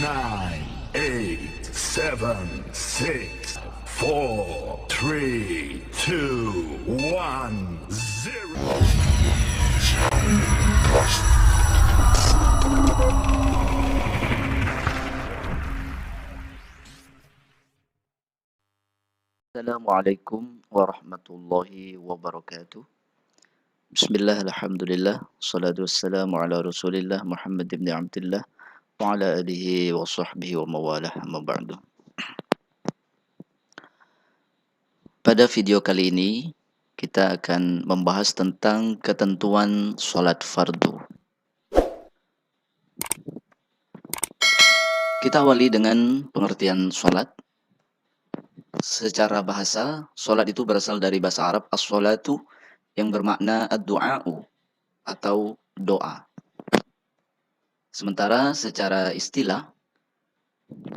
nine, eight, seven, six, four, three, two, one, zero. Assalamualaikum warahmatullahi wabarakatuh. Bismillah, alhamdulillah, salatu wassalamu ala rasulillah Muhammad ibn Abdullah wa ala alihi wa sahbihi wa mawalah, amma ba'du. Pada video kali ini, kita akan membahas tentang ketentuan sholat fardu. Kita awali dengan pengertian sholat. Secara bahasa, sholat itu berasal dari bahasa Arab as-sholatu, yang bermakna ad-du'a'u atau doa. Sementara secara istilah,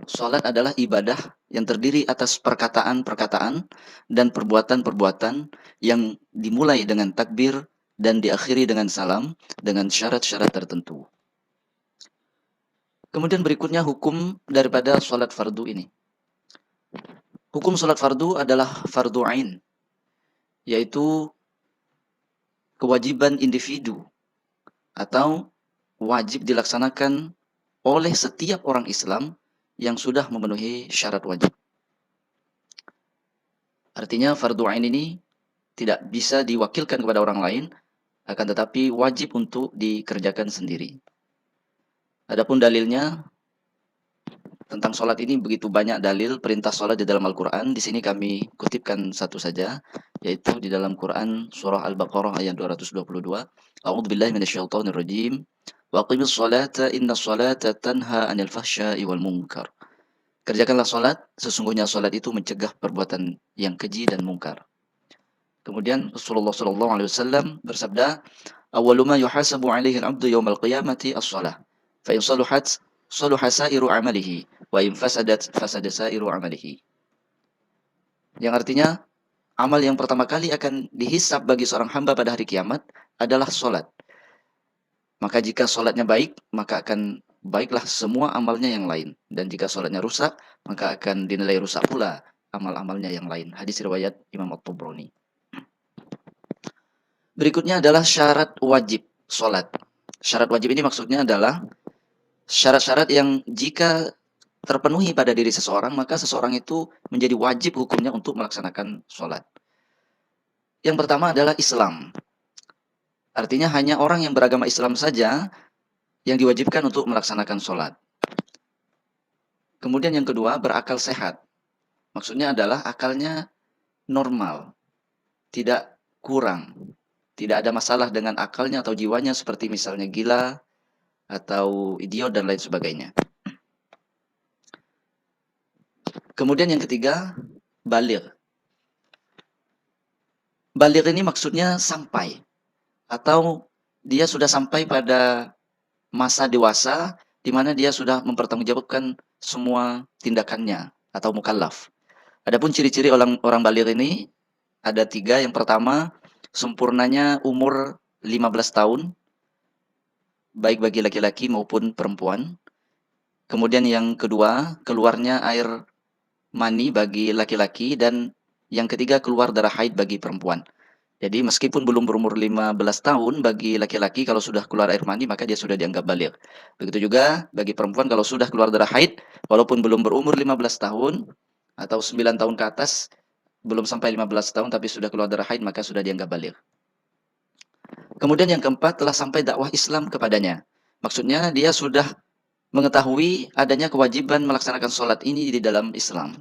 sholat adalah ibadah yang terdiri atas perkataan-perkataan dan perbuatan-perbuatan yang dimulai dengan takbir dan diakhiri dengan salam dengan syarat-syarat tertentu. Kemudian berikutnya hukum daripada sholat fardu ini. Hukum sholat fardu adalah fardu ain, yaitu kewajiban individu atau wajib dilaksanakan oleh setiap orang Islam yang sudah memenuhi syarat wajib. Artinya fardu ain ini tidak bisa diwakilkan kepada orang lain, akan tetapi wajib untuk dikerjakan sendiri. Adapun dalilnya tentang sholat ini begitu banyak dalil perintah sholat di dalam Al-Quran. Di sini kami kutipkan satu saja, yaitu di dalam Quran surah Al-Baqarah ayat 222. A'udzubillahi minasyaitonirrajim. Wa aqimis sholata inna sholata tanha 'anil fahsya'i wal munkar. Kerjakanlah sholat, sesungguhnya sholat itu mencegah perbuatan yang keji dan mungkar. Kemudian Rasulullah SAW bersabda, "Awwalu ma yuhasabu 'alaihi al-'abdu yaumal qiyamati as-shalah. Fa in saluhat saluha sa'iru 'amalihi wa in fasadat fasada sa'iru 'amalihi." Yang artinya, amal yang pertama kali akan dihisab bagi seorang hamba pada hari kiamat adalah sholat. Maka jika sholatnya baik, maka akan baiklah semua amalnya yang lain. Dan jika sholatnya rusak, maka akan dinilai rusak pula amal-amalnya yang lain. Hadis riwayat Imam At-Tabrani. Berikutnya adalah syarat wajib sholat. Syarat wajib ini maksudnya adalah syarat-syarat yang jika terpenuhi pada diri seseorang, maka seseorang itu menjadi wajib hukumnya untuk melaksanakan sholat. Yang pertama adalah Islam. Artinya hanya orang yang beragama Islam saja yang diwajibkan untuk melaksanakan sholat. Kemudian yang kedua, berakal sehat. Maksudnya adalah akalnya normal, tidak kurang, tidak ada masalah dengan akalnya atau jiwanya seperti misalnya gila atau idiot dan lain sebagainya. Kemudian yang ketiga, baligh. Baligh ini maksudnya sampai, atau dia sudah sampai pada masa dewasa di mana dia sudah mempertanggungjawabkan semua tindakannya atau mukallaf. Adapun ciri-ciri orang baligh ini ada 3. Yang pertama, sempurnanya umur 15 tahun, baik bagi laki-laki maupun perempuan. Kemudian yang kedua, keluarnya air mani bagi laki-laki, dan yang ketiga, keluar darah haid bagi perempuan. Jadi meskipun belum berumur 15 tahun bagi laki-laki, kalau sudah keluar air mani maka dia sudah dianggap baligh. Begitu juga bagi perempuan, kalau sudah keluar darah haid walaupun belum berumur 15 tahun atau 9 tahun ke atas, belum sampai 15 tahun tapi sudah keluar darah haid, maka sudah dianggap baligh. Kemudian yang keempat, telah sampai dakwah Islam kepadanya. Maksudnya dia sudah mengetahui adanya kewajiban melaksanakan sholat ini di dalam Islam.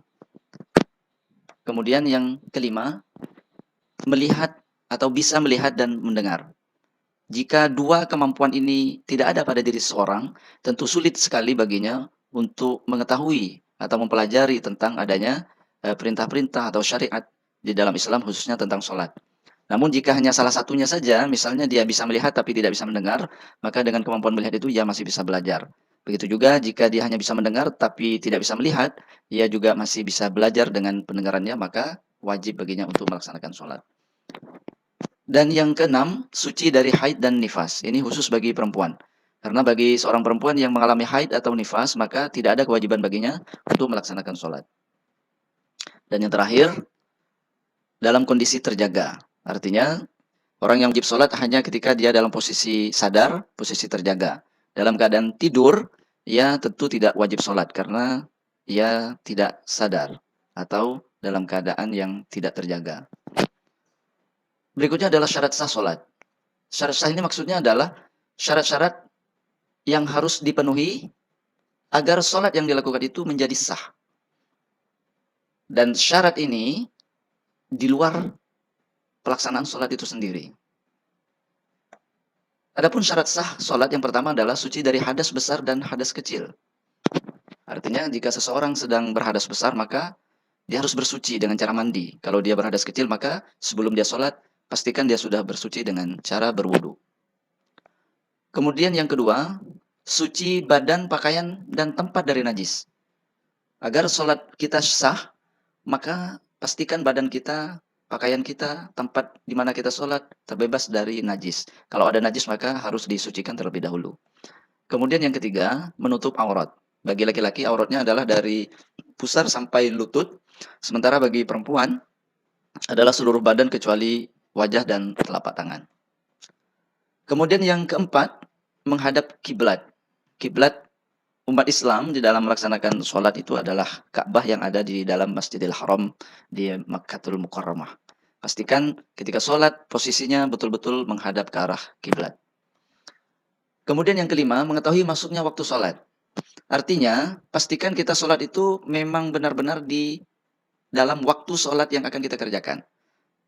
Kemudian yang kelima, melihat atau bisa melihat dan mendengar. Jika 2 kemampuan ini tidak ada pada diri seseorang, tentu sulit sekali baginya untuk mengetahui atau mempelajari tentang adanya perintah-perintah atau syariat di dalam Islam, khususnya tentang sholat. Namun jika hanya salah satunya saja, misalnya dia bisa melihat tapi tidak bisa mendengar, maka dengan kemampuan melihat itu ia masih bisa belajar. Begitu juga jika dia hanya bisa mendengar tapi tidak bisa melihat, ia juga masih bisa belajar dengan pendengarannya, maka wajib baginya untuk melaksanakan sholat. Dan yang keenam, suci dari haid dan nifas. Ini khusus bagi perempuan. Karena bagi seorang perempuan yang mengalami haid atau nifas, maka tidak ada kewajiban baginya untuk melaksanakan sholat. Dan yang terakhir, dalam kondisi terjaga. Artinya, orang yang wajib sholat hanya ketika dia dalam posisi sadar, posisi terjaga. Dalam keadaan tidur, ia tentu tidak wajib sholat karena ia tidak sadar atau dalam keadaan yang tidak terjaga. Berikutnya adalah syarat sah sholat. Syarat sah ini maksudnya adalah syarat-syarat yang harus dipenuhi agar sholat yang dilakukan itu menjadi sah. Dan syarat ini di luar pelaksanaan sholat itu sendiri. Adapun syarat sah sholat yang pertama adalah suci dari hadas besar dan hadas kecil. Artinya jika seseorang sedang berhadas besar maka dia harus bersuci dengan cara mandi. Kalau dia berhadas kecil maka sebelum dia sholat pastikan dia sudah bersuci dengan cara berwudu. Kemudian yang kedua, suci badan, pakaian, dan tempat dari najis. Agar sholat kita sah, maka pastikan badan kita, pakaian kita, tempat di mana kita sholat terbebas dari najis. Kalau ada najis maka harus disucikan terlebih dahulu. Kemudian yang ketiga, menutup aurat. Bagi laki-laki auratnya adalah dari pusar sampai lutut, sementara bagi perempuan adalah seluruh badan kecuali wajah dan telapak tangan. Kemudian yang keempat, menghadap kiblat. Kiblat umat Islam di dalam melaksanakan sholat itu adalah Ka'bah yang ada di dalam Masjidil Haram di Makkatul Mukarramah. Pastikan ketika sholat posisinya betul-betul menghadap ke arah kiblat. Kemudian yang kelima, mengetahui masuknya waktu sholat. Artinya, pastikan kita sholat itu memang benar-benar di dalam waktu sholat yang akan kita kerjakan.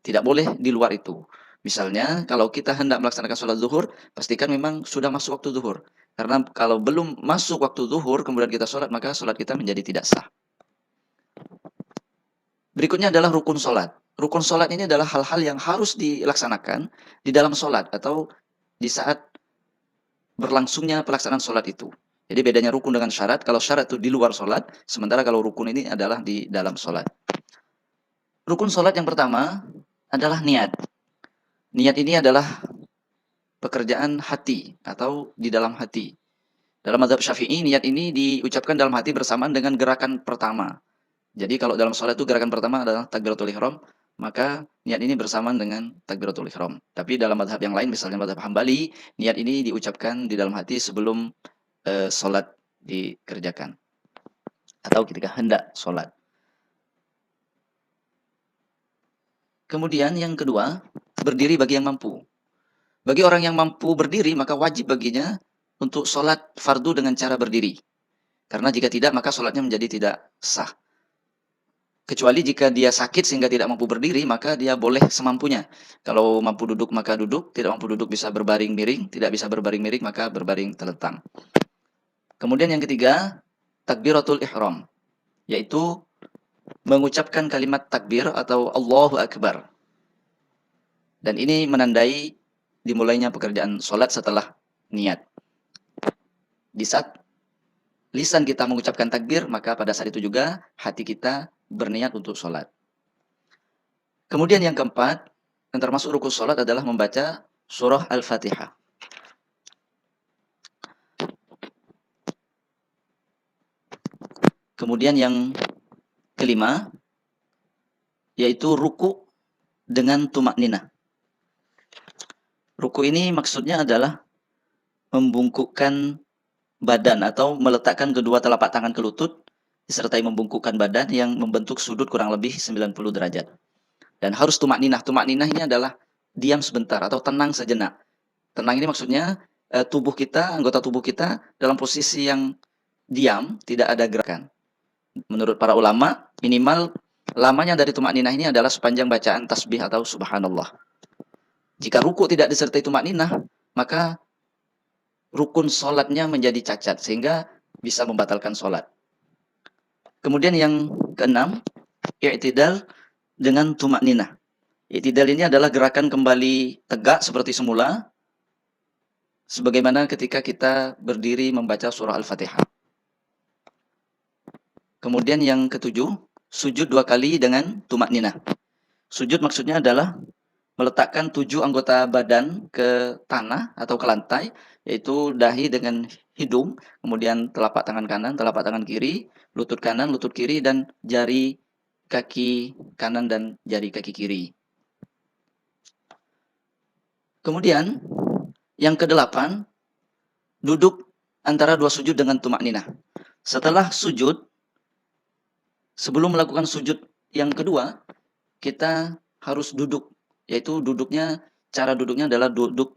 Tidak boleh di luar itu. Misalnya, kalau kita hendak melaksanakan sholat zuhur, pastikan memang sudah masuk waktu zuhur. Karena kalau belum masuk waktu zuhur, kemudian kita sholat, maka sholat kita menjadi tidak sah. Berikutnya adalah rukun sholat. Rukun sholat ini adalah hal-hal yang harus dilaksanakan di dalam sholat atau di saat berlangsungnya pelaksanaan sholat itu. Jadi bedanya rukun dengan syarat. Kalau syarat itu di luar sholat, sementara kalau rukun ini adalah di dalam sholat. Rukun sholat yang pertama adalah niat. Niat ini adalah pekerjaan hati atau di dalam hati. Dalam mazhab Syafi'i, niat ini diucapkan dalam hati bersamaan dengan gerakan pertama. Jadi kalau dalam sholat itu gerakan pertama adalah takbiratul ihram, maka niat ini bersamaan dengan takbiratul ihram. Tapi dalam mazhab yang lain, misalnya mazhab Hambali, niat ini diucapkan di dalam hati sebelum sholat dikerjakan. Atau ketika hendak sholat. Kemudian yang kedua, berdiri bagi yang mampu. Bagi orang yang mampu berdiri, maka wajib baginya untuk sholat fardu dengan cara berdiri. Karena jika tidak, maka sholatnya menjadi tidak sah. Kecuali jika dia sakit sehingga tidak mampu berdiri, maka dia boleh semampunya. Kalau mampu duduk, maka duduk. Tidak mampu duduk, bisa berbaring miring. Tidak bisa berbaring miring, maka berbaring telentang. Kemudian yang ketiga, takbiratul ihram. Yaitu mengucapkan kalimat takbir atau Allahu Akbar. Dan ini menandai dimulainya pekerjaan sholat setelah niat. Di saat lisan kita mengucapkan takbir, maka pada saat itu juga hati kita berniat untuk sholat. Kemudian yang keempat, yang termasuk rukun sholat adalah membaca surah Al-Fatihah. Kemudian yang kelima, yaitu ruku dengan tumak ninah. Ruku ini maksudnya adalah membungkukkan badan atau meletakkan kedua telapak tangan ke lutut disertai membungkukkan badan yang membentuk sudut kurang lebih 90 derajat. Dan harus tumak ninah. Tumak ninah ini adalah diam sebentar atau tenang sejenak. Tenang ini maksudnya tubuh kita, anggota tubuh kita dalam posisi yang diam, tidak ada gerakan. Menurut para ulama, minimal lamanya dari tumak ninah ini adalah sepanjang bacaan tasbih atau subhanallah. Jika ruku tidak disertai tumak ninah, maka rukun sholatnya menjadi cacat sehingga bisa membatalkan sholat. Kemudian yang keenam, i'tidal dengan tumak ninah. I'tidal ini adalah gerakan kembali tegak seperti semula, sebagaimana ketika kita berdiri membaca surah Al-Fatihah. Kemudian yang ketujuh, sujud 2 kali dengan tumak ninah. Sujud maksudnya adalah meletakkan 7 anggota badan ke tanah atau ke lantai, yaitu dahi dengan hidung, kemudian telapak tangan kanan, telapak tangan kiri, lutut kanan, lutut kiri, dan jari kaki kanan dan jari kaki kiri. Kemudian, yang kedelapan, duduk antara dua sujud dengan tumak ninah. Setelah sujud, sebelum melakukan sujud yang kedua, kita harus duduk, yaitu cara duduknya adalah duduk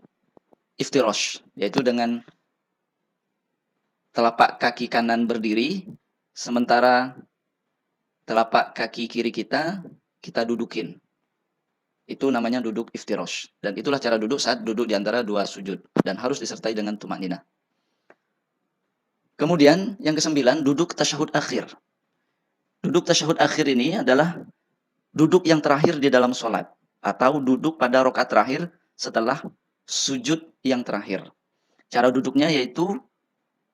iftirosh, yaitu dengan telapak kaki kanan berdiri, sementara telapak kaki kiri kita dudukin. Itu namanya duduk iftirosh. Dan itulah cara duduk saat duduk di antara dua sujud. Dan harus disertai dengan tumak ninah. Kemudian yang kesembilan, duduk tasyahud akhir. Duduk tasyahud akhir ini adalah duduk yang terakhir di dalam sholat. Atau duduk pada rakaat terakhir setelah sujud yang terakhir. Cara duduknya yaitu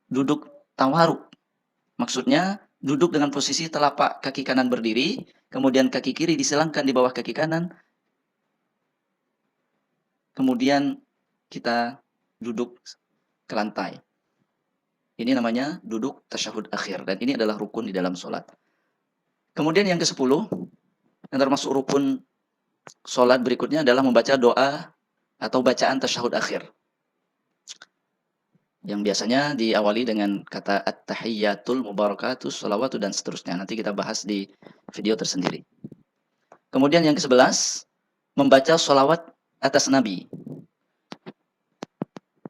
duduk tawaruk. Maksudnya duduk dengan posisi telapak kaki kanan berdiri, kemudian kaki kiri diselangkan di bawah kaki kanan, kemudian kita duduk ke lantai. Ini namanya duduk tasyahud akhir, dan ini adalah rukun di dalam sholat. Kemudian yang ke-10, yang termasuk rukun sholat berikutnya adalah membaca doa atau bacaan tasyahud akhir, yang biasanya diawali dengan kata at-tahiyyatul mubarakatus sholawatu dan seterusnya. Nanti kita bahas di video tersendiri. Kemudian yang ke-11, membaca sholawat atas Nabi.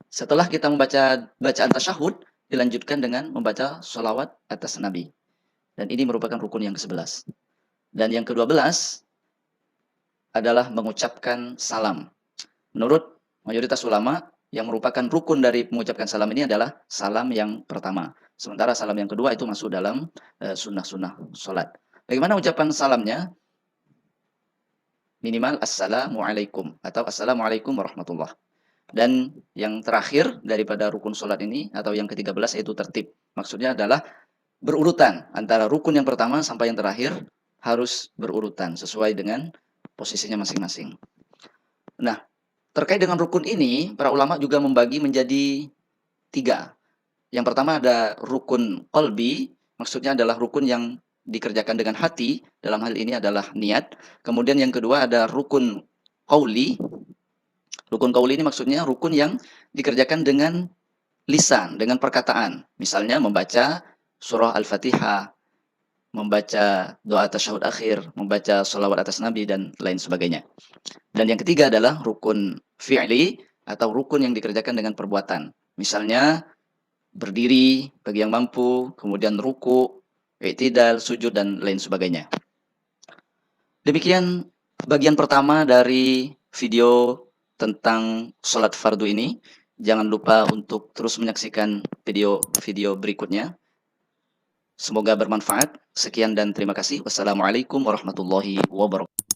Setelah kita membaca bacaan tasyahud, dilanjutkan dengan membaca sholawat atas Nabi. Dan ini merupakan rukun yang ke-11. Dan yang ke-12 adalah mengucapkan salam. Menurut mayoritas ulama, yang merupakan rukun dari mengucapkan salam ini adalah salam yang pertama. Sementara salam yang kedua itu masuk dalam sunnah-sunnah sholat. Bagaimana ucapan salamnya? Minimal assalamualaikum atau assalamualaikum warahmatullah. Dan yang terakhir daripada rukun sholat ini atau yang ke-13 yaitu tertib. Maksudnya adalah berurutan antara rukun yang pertama sampai yang terakhir harus berurutan sesuai dengan posisinya masing-masing. Nah, terkait dengan rukun ini, para ulama juga membagi menjadi 3. Yang pertama ada rukun qalbi, maksudnya adalah rukun yang dikerjakan dengan hati, dalam hal ini adalah niat. Kemudian yang kedua ada rukun qauli. Rukun qauli ini maksudnya rukun yang dikerjakan dengan lisan, dengan perkataan. Misalnya membaca surah Al-Fatihah, membaca doa tasyahud akhir, membaca sholawat atas Nabi, dan lain sebagainya. Dan yang ketiga adalah rukun fi'li atau rukun yang dikerjakan dengan perbuatan. Misalnya berdiri bagi yang mampu, kemudian ruku, i'tidal, sujud, dan lain sebagainya. Demikian bagian pertama dari video tentang sholat fardu ini. Jangan lupa untuk terus menyaksikan video-video berikutnya. Semoga bermanfaat. Sekian dan terima kasih. Wassalamualaikum warahmatullahi wabarakatuh.